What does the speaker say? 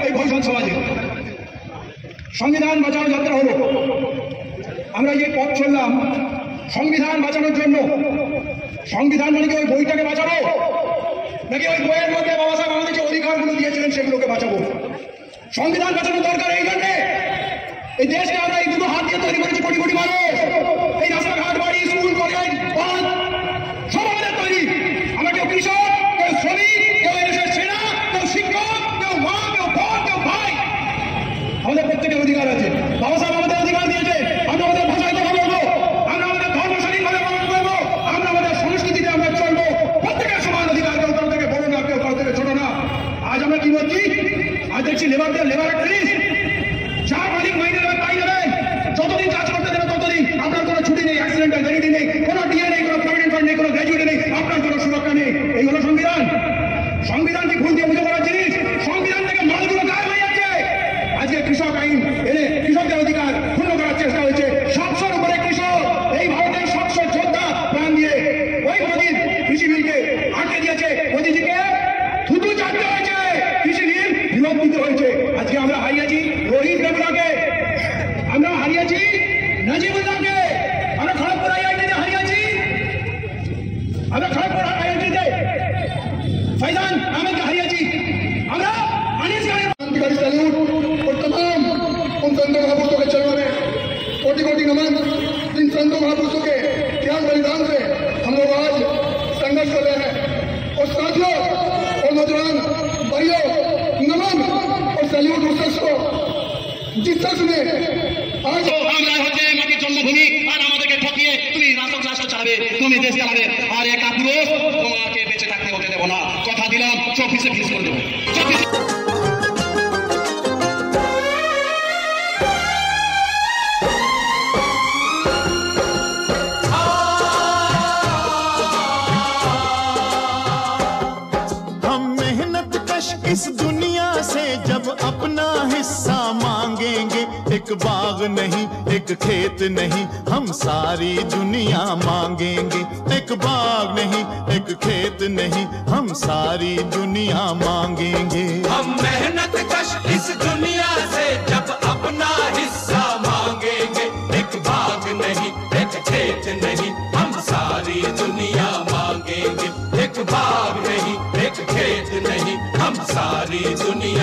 এই বহুজন সমাজে সংবিধান বাঁচানো যাত্রা হলো। আমরা যে পথ চললাম সংবিধান বাঁচানোর জন্য। সংবিধান মানে কি ওই বইটাকে বাঁচাবো, নাকি ওই বইয়ের মধ্যে বাবা সাহেব আমাদের যে অধিকারগুলো দিয়েছিলেন সেগুলোকে বাঁচাবো? সংবিধান বাঁচানোর দরকার এই জন্যে, এই দেশকে আমরা এই দুটো হাত দিয়ে তৈরি করেছি কোটি কোটি মানুষ। এই রাস্তাঘাট, বাড়ি, স্কুল, কলেজ, বাঁধ সব আমাদের তৈরি। আমরা কেউ কৃষক, কেউ শ্রমিক, কেউ এদেশের সেনা, কেউ শিক্ষক, কেউ মা, কেউ বোন, কেউ ভাই। আমাদের প্রত্যেকের অধিকার আছে। বাবা সাহেব আমাদের অধিকার দিয়েছে। আমরা আমাদের ভাষায় কথা বলবো, আমরা আমাদের ধর্ম স্বাধীনভাবে পালন করবো, আমরা আমাদের সংস্কৃতিতে আমরা চলবো। প্রত্যেকের সমান অধিকার, কেউ কারো থেকে বড় না, কেউ কারো থেকে ছোট না। আজ আমরা কি বলছি? আজ দেখছি লেবারদের লেবার একটা জিনিস, যা মালিক মাইনে দেবে তাই দেবেন, যতদিন কাজ করতে দেবে ততদিন। আপনার কোনো ছুটি নেই, অ্যাক্সিডেন্টাল ভ্যালিডি নেই, কোনো ডিএ নেই, কোনো প্রভিডেন্ট ফান্ড নেই, কোনো গ্র্যাজুইটি নেই, আপনার কোনো সুরক্ষা নেই। এই হলো সংবিধান। সংবিধানকে ভুল দিয়ে বুঝে করার জিনিস। সংবিধান থেকে মানুষগুলো গায়েব হয়ে যাচ্ছে। আজকে কৃষক আইন এনে কৃষকদের অধিকার ক্ষুণ্ণ করার চেষ্টা হয়েছে। 700-র উপরে কৃষক, এই ভারতের 700 যোদ্ধা প্রাণ দিয়ে ওই মোদীর কৃষি বিলকে আটকে দিয়েছে। মোদীজিকে থুতু চাটতে হয়েছে, কৃষি বিল বিরোধ দিতে হয়েছে। আজকে আমরা হারিয়েছি রোহিত বেগুলাকে, আমরা হারিয়েছি নাজিবুল্লাহকে, আমরা খড়গপুর আইআইটিতে হারিয়েছি, আমরা খড়গপুর আইআইটিতে फैजान अहमद के हरियाजी, हमरा अनिस क्रांतिकारी सैल्यूट और तमाम उन संतों महापुरुषों के चरणों में कोटि कोटि नमन। जिन संतों महापुरुषों के त्याग बलिदान से हम लोग आज संघर्ष कर रहे हैं। और साथियों और नौजवान भाइयों, नमन और सैल्यूट उस शख्स को जिस शख्स ने आज আমরা হচ্ছে মাটির জন্মভূমি, আর আমাদেরকে ঠকিয়ে তুমি রাষ্ট্র চালাবে, তুমি দেশ চালাবে, আর এক পুরুষ তোমাকে বেঁচে থাকতে হতে দেবো না। কথা দিলাম, চব্বিশে ফিস করে দেবো। हम मेहनत कश इस दुनिया से जब अपना हिस्सा मांगेंगे, एक बाग नहीं, एक खेत नहीं, हम सारी दुनिया मांगेंगे। एक बाग नहीं, एक खेत नहीं, हम सारी दुनिया मांगेंगे। हम मेहनत कश इस दुनिया से जब अपना हिस्सा मांगेंगे, एक बाग नहीं, एक खेत नहीं, हम सारी दुनिया मांगेंगे। एक बाग नहीं, एक खेत नहीं, हम सारी दुनिया